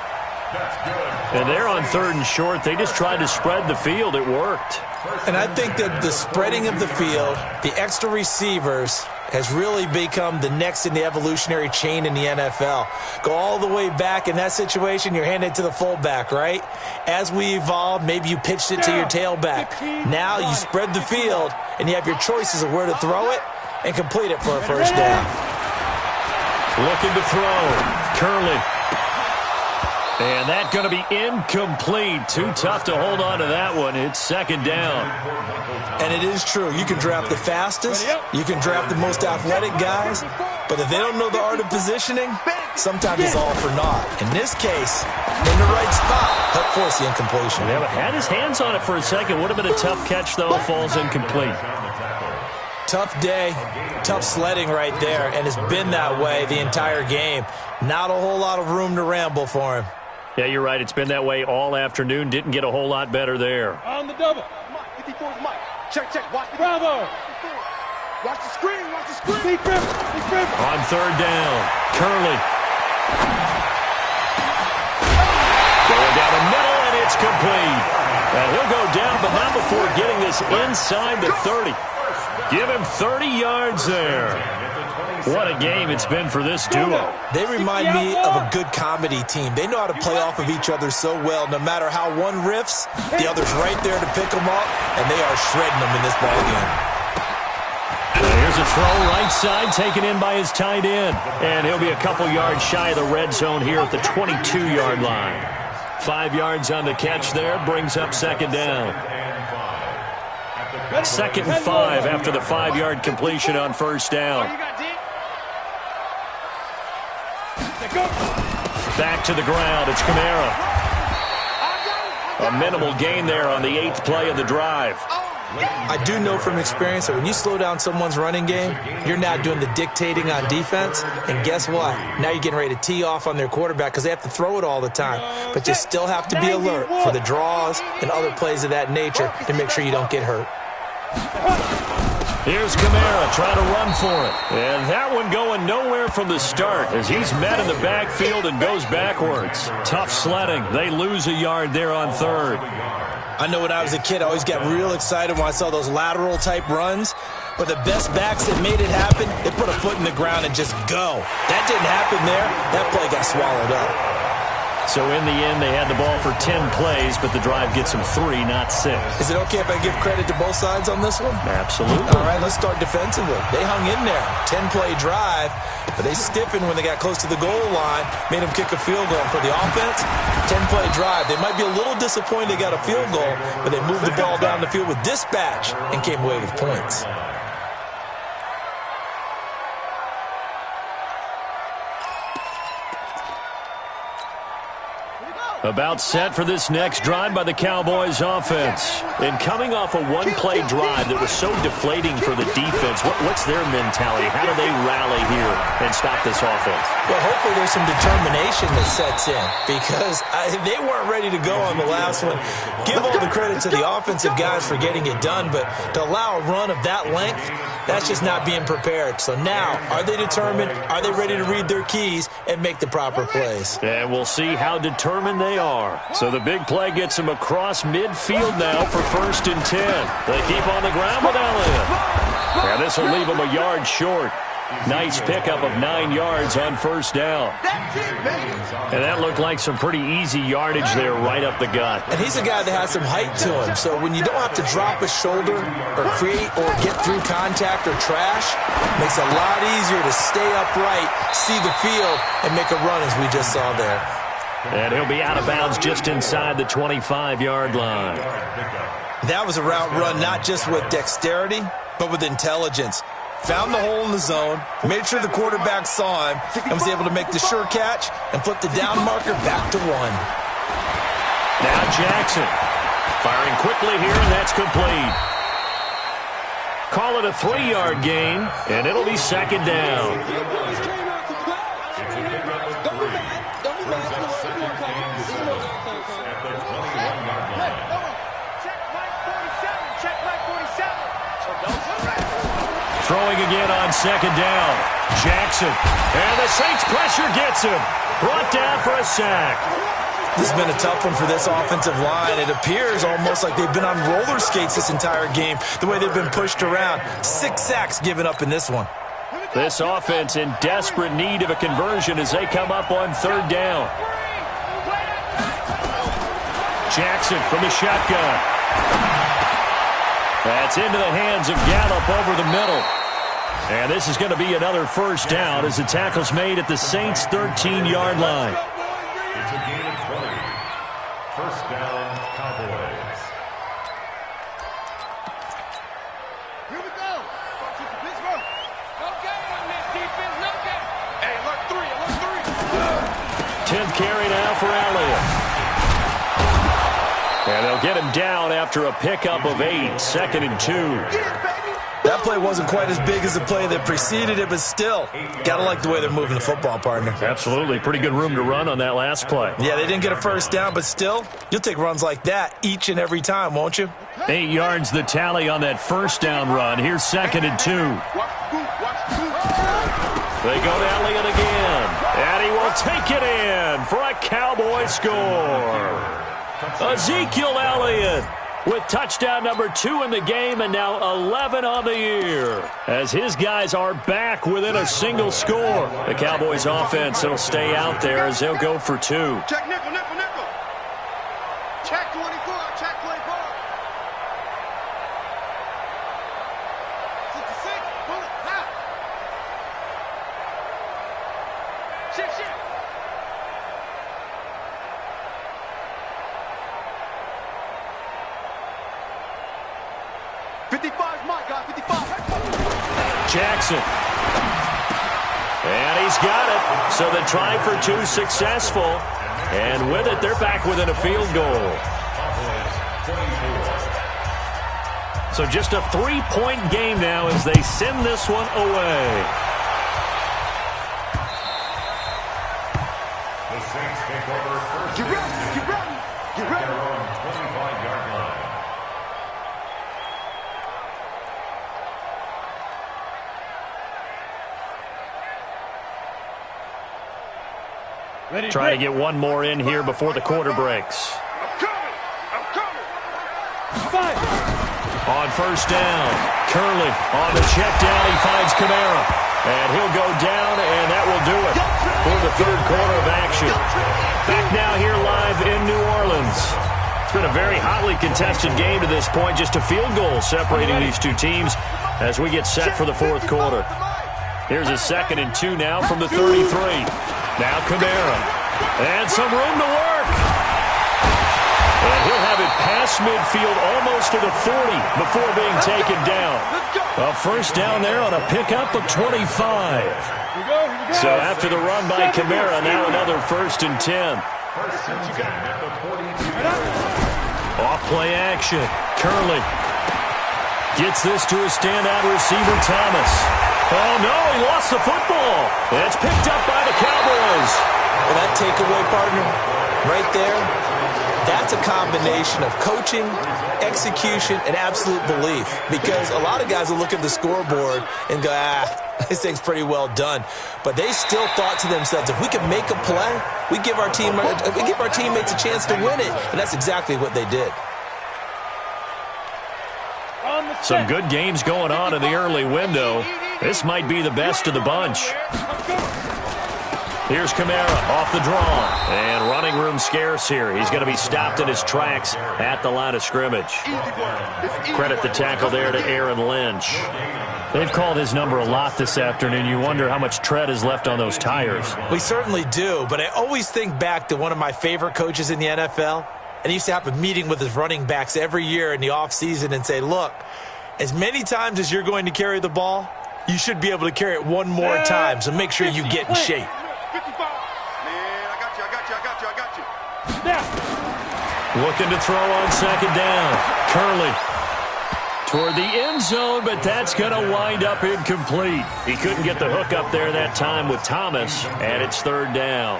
And they're on 3rd and short. They just tried to spread the field. It worked. And I think that the spreading of the field, the extra receivers, has really become the next in the evolutionary chain in the NFL. Go all the way back in that situation, you're handed to the fullback, right? As we evolve, maybe you pitched it to your tailback. Now you spread the field, and you have your choices of where to throw it and complete it for a first down. Looking to throw. Curley. And that's going to be incomplete. Too tough to hold on to that one. It's 2nd down. And it is true. You can draft the fastest. You can draft the most athletic guys. But if they don't know the art of positioning, sometimes it's all for naught. In this case, in the right spot, help force the incompletion. Yeah, but had his hands on it for a second. Would have been a tough catch, though. Falls incomplete. Tough day, tough sledding right there. And it's been that way the entire game. Not a whole lot of room to ramble for him. Yeah, you're right. It's been that way all afternoon. Didn't get a whole lot better there. On the double. Mike, 54 is Mike. Check. Watch the Bravo. Watch the screen. Big Griffin. On 3rd down, Curley. Going down the middle, and it's complete. And he'll go down, but not before getting this inside the 30. Give him 30 yards there. What a game it's been for this duo. They remind me of a good comedy team. They know how to play off of each other so well. No matter how one riffs, the other's right there to pick them up, and they are shredding them in this ball game. Here's a throw right side taken in by his tight end. And he'll be a couple yards shy of the red zone here at the 22-yard line. 5 yards on the catch there, brings up 2nd down. 2nd and 5 after the 5-yard completion on 1st down. Back to the ground. It's Kamara. A minimal gain there on the 8th play of the drive. I do know from experience that when you slow down someone's running game, you're now doing the dictating on defense. And guess what? Now you're getting ready to tee off on their quarterback because they have to throw it all the time. But you still have to be alert for the draws and other plays of that nature to make sure you don't get hurt. Here's Kamara trying to run for it. And that one going nowhere from the start as he's met in the backfield and goes backwards. Tough sledding. They lose a yard there on 3rd. I know when I was a kid, I always got real excited when I saw those lateral-type runs. But the best backs that made it happen, they put a foot in the ground and just go. That didn't happen there. That play got swallowed up. So in the end, they had the ball for 10 plays, but the drive gets them 3, not 6. Is it okay if I give credit to both sides on this one? Absolutely. All right, let's start defensively. They hung in there. 10-play drive, but they stiffened when they got close to the goal line, made them kick a field goal. For the offense, 10-play drive. They might be a little disappointed they got a field goal, but they moved the ball down the field with dispatch and came away with points. About set for this next drive by the Cowboys offense. And coming off a one-play drive that was so deflating for the defense, what's their mentality? How do they rally here and stop this offense? Well, hopefully there's some determination that sets in because they weren't ready to go on the last one. Give all the credit to the offensive guys for getting it done, but to allow a run of that length, that's just not being prepared. So now, are they determined? Are they ready to read their keys and make the proper plays? And we'll see how determined they are. So the big play gets them across midfield now for 1st and 10. They keep on the ground with Elliott. Yeah, this will leave them a yard short. Nice pickup of 9 yards on 1st down. And that looked like some pretty easy yardage there right up the gut. And he's a guy that has some height to him. So when you don't have to drop a shoulder or create or get through contact or trash, it makes it a lot easier to stay upright, see the field, and make a run as we just saw there. And he'll be out of bounds just inside the 25-yard line. That was a route run not just with dexterity, but with intelligence. Found the hole in the zone, made sure the quarterback saw him, and was able to make the sure catch and flip the down marker back to 1. Now Jackson firing quickly here, and that's complete. Call it a 3-yard gain, and it'll be 2nd down. Throwing again on 2nd down. Jackson. And the Saints pressure gets him. Brought down for a sack. This has been a tough one for this offensive line. It appears almost like they've been on roller skates this entire game, the way they've been pushed around. 6 sacks given up in this one. This offense in desperate need of a conversion as they come up on 3rd down. Jackson from the shotgun. That's into the hands of Gallup over the middle. And this is going to be another 1st down as the tackle's made at the Saints' 13-yard line. It's a gain of 20. 1st down, Cowboys. Here we go. Pittsburgh. No game on this defense. No game. Hey, look 3. 10th carry now for Elliott. And they'll get him down after a pickup of 8, 2nd and 2. That play wasn't quite as big as the play that preceded it, but still, got to like the way they're moving the football, partner. Absolutely. Pretty good room to run on that last play. Yeah, they didn't get a 1st down, but still, you'll take runs like that each and every time, won't you? 8 yards the tally on that 1st down run. Here's 2nd and 2. They go to Elliott again, and he will take it in for a Cowboy score. Ezekiel Elliott with touchdown number 2 in the game and now 11 on the year. As his guys are back within a single score. The Cowboys offense will stay out there as they'll go for 2. Check nickel. Check 24. Check 24. 66. Bullet. Now. Shit. 55's Mike, guys. 55. Jackson. And he's got it. So the try for 2 successful. And with it, they're back within a field goal. So just a 3-point game now as they send this one away. The Saints take over 1st. Get ready. Their own 25-yard line. Try to get one more in here before the quarter breaks. I'm coming. On 1st down, Curley on the check down. He finds Kamara. And he'll go down, and that will do it for the 3rd quarter of action. Back now here live in New Orleans. It's been a very hotly contested game to this point. Just a field goal separating these two teams as we get set for the 4th quarter. Here's a 2nd and 2 now from the 33. Now Kamara. And some room to work. And he'll have it past midfield almost to the 40 before being taken down. A 1st down there on a pickup of 25. So after the run by Kamara, now another 1st and 10. First and 10 at the 42. Off play action. Curley gets this to a standout receiver, Thomas. Oh, no, he lost the football. It's picked up by the Cowboys. Well, that takeaway, partner, right there, that's a combination of coaching, execution, and absolute belief. Because a lot of guys will look at the scoreboard and go, this thing's pretty well done. But they still thought to themselves, if we can make a play, we give our teammates a chance to win it. And that's exactly what they did. Some good games going on in the early window. This might be the best of the bunch. Here's Kamara off the draw. And running room scarce here. He's going to be stopped in his tracks at the line of scrimmage. Credit the tackle there to Aaron Lynch. They've called his number a lot this afternoon. You wonder how much tread is left on those tires. We certainly do, but I always think back to one of my favorite coaches in the NFL. And he used to have a meeting with his running backs every year in the offseason and say, look, as many times as you're going to carry the ball, you should be able to carry it one more time, so make sure you get in shape. Looking to throw on second down. Curley toward the end zone, but that's going to wind up incomplete. He couldn't get the hook up there that time with Thomas, and it's third down.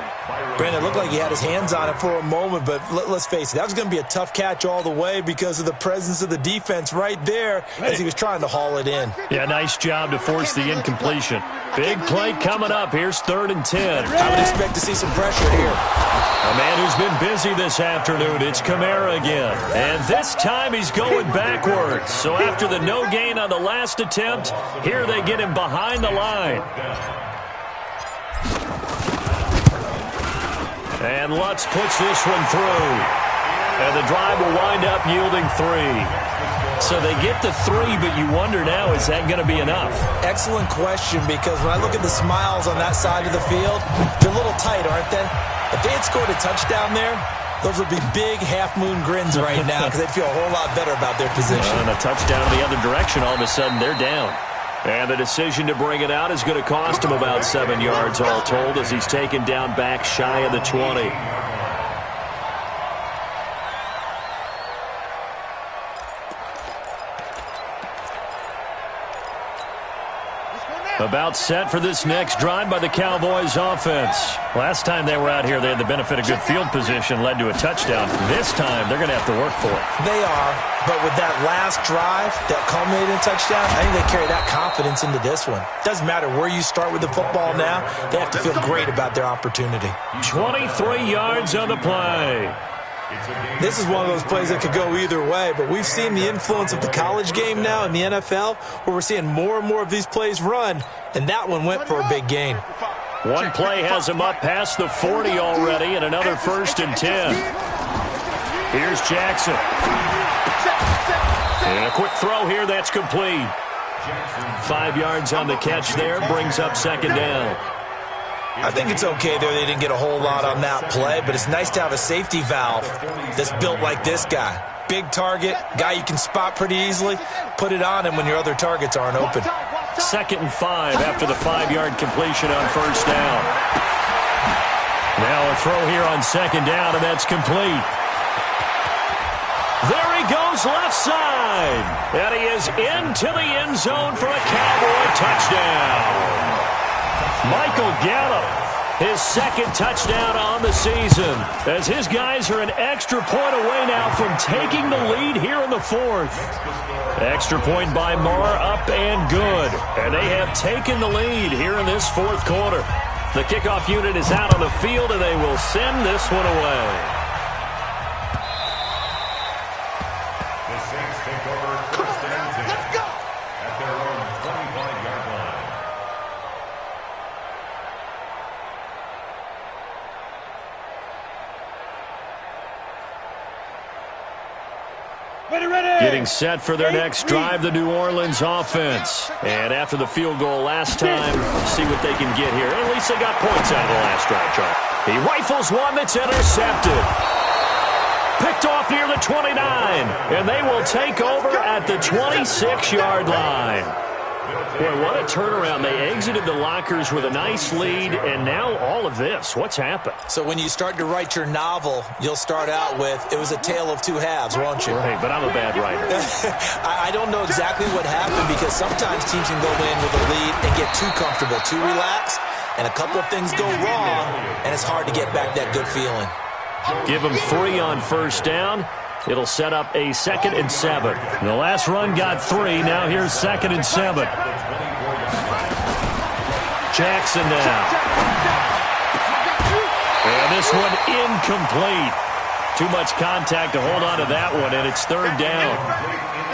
Brandon, it looked like he had his hands on it for a moment, but let's face it, that was going to be a tough catch all the way because of the presence of the defense right there as he was trying to haul it in. Yeah, nice job to force the incompletion. Big play coming up. Here's 3rd and 10. I would expect to see some pressure here. A man who's been busy this afternoon, it's Kamara again. And this time he's going backwards. So after the no gain on the last attempt, here they get him behind the line. And Lutz puts this one through. And the drive will wind up yielding 3. So they get the 3, but you wonder now, is that going to be enough? Excellent question, because when I look at the smiles on that side of the field, they're a little tight, aren't they? If they had scored a touchdown there, those would be big half-moon grins right now because they'd feel a whole lot better about their position. And a touchdown the other direction, all of a sudden they're down. And the decision to bring it out is going to cost him about 7 yards all told as he's taken down back shy of the 20. About set for this next drive by the Cowboys offense. Last time they were out here, they had the benefit of good field position, led to a touchdown. This time, they're going to have to work for it. They are, but with that last drive that culminated in a touchdown, I think they carry that confidence into this one. Doesn't matter where you start with the football now, they have to feel great about their opportunity. 23 yards on the play. This is one of those plays that could go either way, but we've seen the influence of the college game now in the NFL, where we're seeing more and more of these plays run, and that one went for a big gain. One play has him up past the 40 already, and another 1st and 10. Here's Jackson. And a quick throw here, that's complete. 5 yards on the catch there, brings up second down. I think it's okay there. They didn't get a whole lot on that play, but it's nice to have a safety valve that's built like this guy. Big target, guy you can spot pretty easily. Put it on him when your other targets aren't open. 2nd and 5 after the 5-yard completion on 1st down. Now a throw here on 2nd down, and that's complete. There he goes left side. And he is into the end zone for a Cowboy touchdown. Michael Gallup, his 2nd touchdown on the season, as his guys are an extra point away now from taking the lead here in the 4th. Extra point by Marr, up and good. And they have taken the lead here in this 4th quarter. The kickoff unit is out on the field, and they will send this one away. The Saints take over 1st and 10 at their own 25-yard line. Getting set for their next drive, the New Orleans offense. And after the field goal last time, see what they can get here. At least they got points out of the last drive, Charlie. He rifles one that's intercepted. Picked off near the 29. And they will take over at the 26-yard line. Boy, what a turnaround. They exited the lockers with a nice lead, and now all of this. What's happened? So when you start to write your novel, you'll start out with, it was a tale of two halves, won't you? Right, but I'm a bad writer. I don't know exactly what happened because sometimes teams can go in with a lead and get too comfortable, too relaxed, and a couple of things go wrong, and it's hard to get back that good feeling. Give them 3 on first down. It'll set up a 2nd and 7. The last run got 3. Now here's 2nd and 7. Jackson now. And this one incomplete. Too much contact to hold on to that one, and it's 3rd down.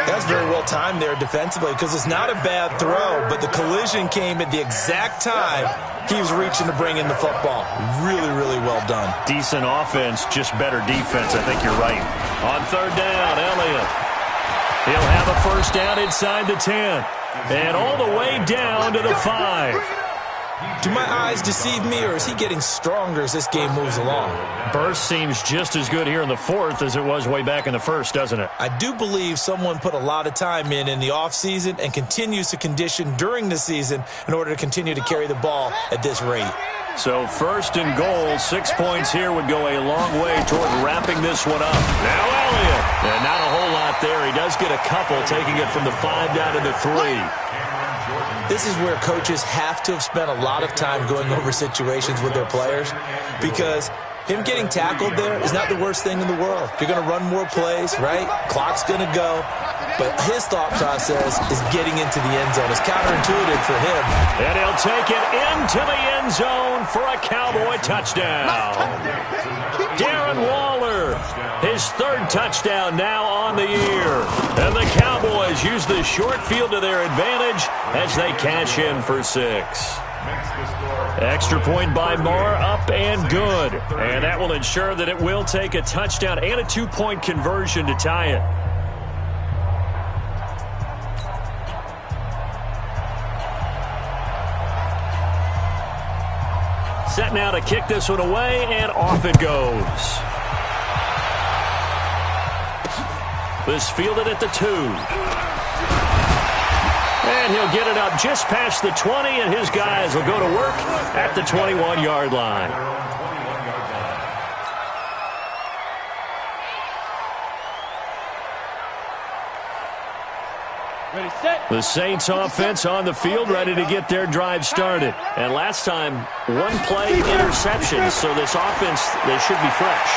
That's very well timed there defensively because it's not a bad throw, but the collision came at the exact time he was reaching to bring in the football. Really, really well done. Decent offense, just better defense. I think you're right. On 3rd down, Elliott. He'll have a first down inside the 10. And all the way down to the 5. Do my eyes deceive me, or is he getting stronger as this game moves along? Burst seems just as good here in the 4th as it was way back in the 1st, doesn't it? I do believe someone put a lot of time in the offseason and continues to condition during the season in order to continue to carry the ball at this rate. So 1st and goal, 6 points here would go a long way toward wrapping this one up. Now Elliott. And not a whole lot there. He does get a couple, taking it from the 5 down to the 3. This is where coaches have to have spent a lot of time going over situations with their players because him getting tackled there is not the worst thing in the world. You're going to run more plays, right? Clock's going to go. But his thought process is getting into the end zone. It's counterintuitive for him. And he'll take it into the end zone for a Cowboy touchdown. Darren Waller, his 3rd touchdown now on the year. And the Cowboys use the short field to their advantage as they cash in for 6. Extra point by Marr, up and good. And that will ensure that it will take a touchdown and a 2-point conversion to tie it. Set now to kick this one away, and off it goes. This fielded at the 2. And he'll get it up just past the 20, and his guys will go to work at the 21-yard line. Ready, set. The Saints offense on the field, ready to get their drive started. And last time, 1-play interception, so this offense, they should be fresh.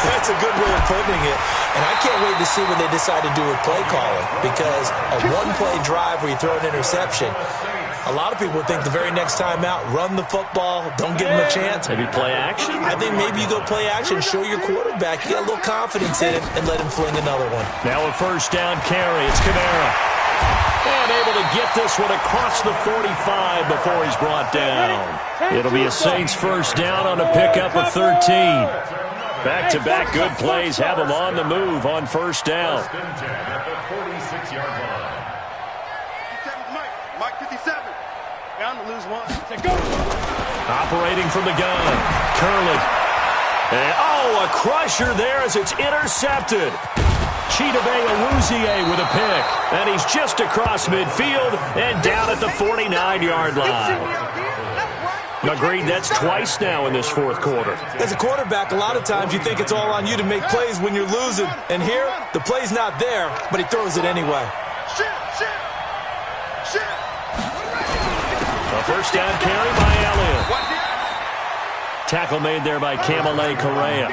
That's a good way of putting it. And I can't wait to see what they decide to do with play calling because a 1-play drive where you throw an interception, a lot of people think the very next time out, run the football, don't give them a chance. Maybe play action? I think maybe you go play action, show your quarterback, you got a little confidence in him, and let him fling another one. Now a first down carry. It's Kamara. And able to get this one across the 45 before he's brought down. It'll be a Saints first down on a pickup of 13. Back-to-back good plays have them on the move on first down. Mike 57. Down to lose 1. Go. Operating from the gun. Curley. And, a crusher there as it's intercepted. Chidobe Awuzie with a pick. And he's just across midfield and down at the 49-yard line. Agreed, that's twice now in this 4th quarter. As a quarterback, a lot of times you think it's all on you to make plays when you're losing. And here, the play's not there, but he throws it anyway. A first down carry by Elliott. Tackle made there by Kamale Correa.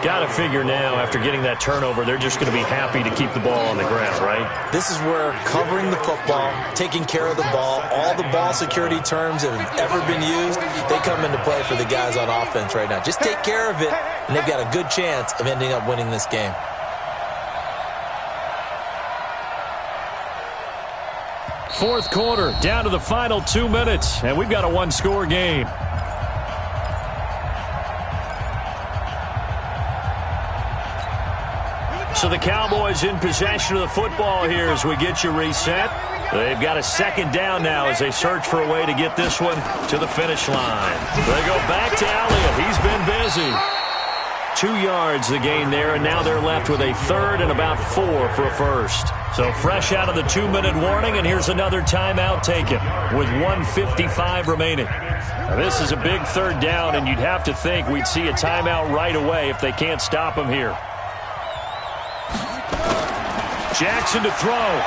Got to figure now, after getting that turnover, they're just going to be happy to keep the ball on the ground, right? This is where covering the football, taking care of the ball, all the ball security terms that have ever been used, they come into play for the guys on offense right now. Just take care of it, and they've got a good chance of ending up winning this game. Fourth quarter, down to the final 2 minutes, and we've got a 1-score game. So the Cowboys in possession of the football here as we get you reset. They've got a second down now as they search for a way to get this one to the finish line. They go back to Elliott. He's been busy. 2 yards the gain there, and now they're left with a third and about 4 for a first. So fresh out of the 2-minute warning, and here's another timeout taken with 1:55 remaining. Now, this is a big third down, and you'd have to think we'd see a timeout right away if they can't stop him here. Jackson to throw.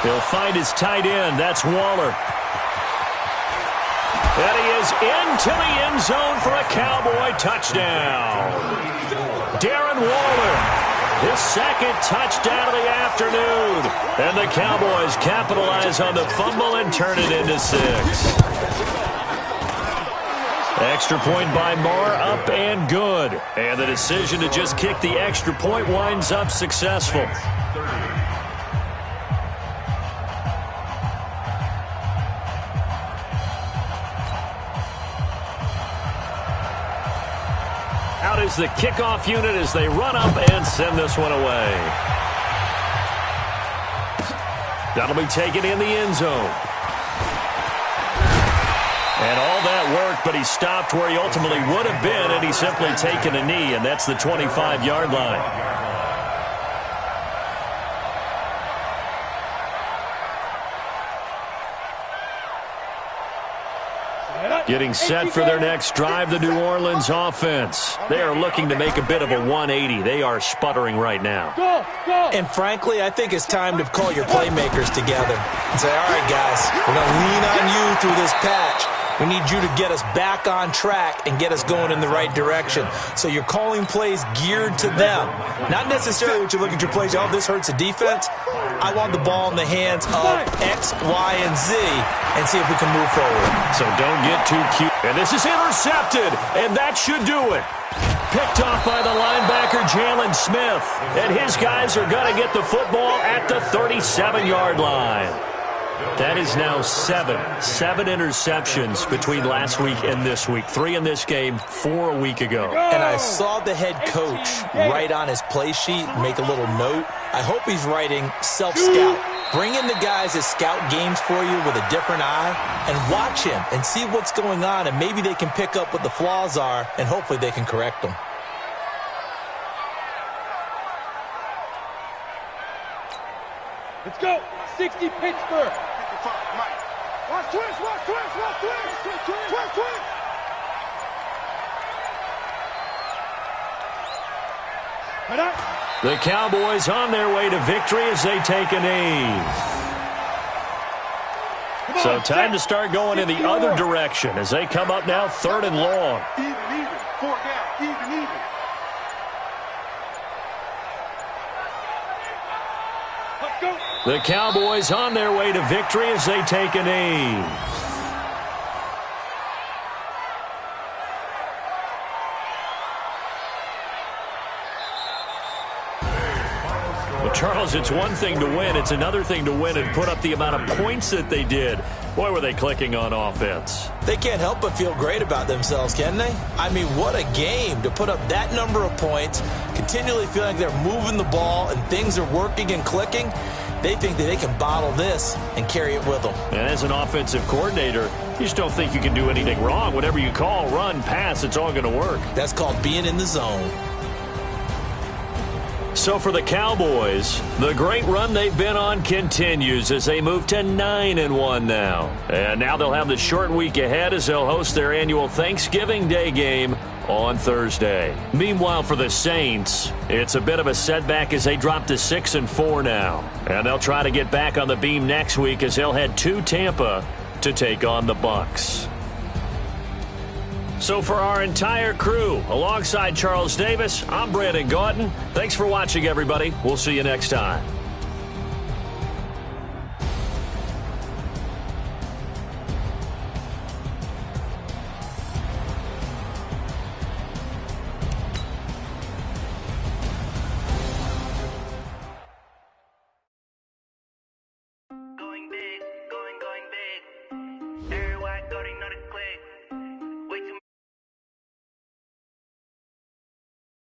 He'll find his tight end. That's Waller. And he is into the end zone for a Cowboy touchdown. Darren Waller, his second touchdown of the afternoon. And the Cowboys capitalize on the fumble and turn it into 6. Extra point by Marr, up and good. And the decision to just kick the extra point winds up successful. Out is the kickoff unit as they run up and send this one away. That'll be taken in the end zone. And all that worked, but he stopped where he ultimately would have been, and he's simply taken a knee, and that's the 25-yard line. Getting set for their next drive, the New Orleans offense. They are looking to make a bit of a 180. They are sputtering right now. And frankly, I think it's time to call your playmakers together and say, all right, guys, we're going to lean on you through this patch. We need you to get us back on track and get us going in the right direction. So you're calling plays geared to them. Not necessarily what you look at your plays, oh, this hurts the defense. I want the ball in the hands of X, Y, and Z and see if we can move forward. So don't get too cute. And this is intercepted, and that should do it. Picked off by the linebacker, Jalen Smith. And his guys are going to get the football at the 37-yard line. That is now 7 interceptions between last week and this week. 3 in this game, 4 a week ago. And I saw the head coach write on his play sheet, make a little note. I hope he's writing self-scout. Bring in the guys that scout games for you with a different eye and watch him and see what's going on, and maybe they can pick up what the flaws are, and hopefully they can correct them. Let's go. 60 Pittsburgh. Watch twist, watch twist, watch twist. Twist, twist. The Cowboys on their way to victory as they take a knee. So time to start going in the other direction as they come up now 3rd and long. Even. 4 down. Even. Let's go. The Cowboys on their way to victory as they take a knee. Well, Charles, it's one thing to win. It's another thing to win and put up the amount of points that they did. Boy, were they clicking on offense. They can't help but feel great about themselves, can they? I mean, what a game to put up that number of points, continually feeling like they're moving the ball and things are working and clicking. They think that they can bottle this and carry it with them. And as an offensive coordinator, you just don't think you can do anything wrong. Whatever you call, run, pass, it's all going to work. That's called being in the zone. So for the Cowboys, the great run they've been on continues as they move to 9-1 now. And now they'll have the short week ahead as they'll host their annual Thanksgiving Day game on Thursday. Meanwhile, for the Saints, it's a bit of a setback as they drop to 6-4 now. And they'll try to get back on the beam next week as they'll head to Tampa to take on the Bucs. So for our entire crew, alongside Charles Davis, I'm Brandon Gautin. Thanks for watching, everybody. We'll see you next time.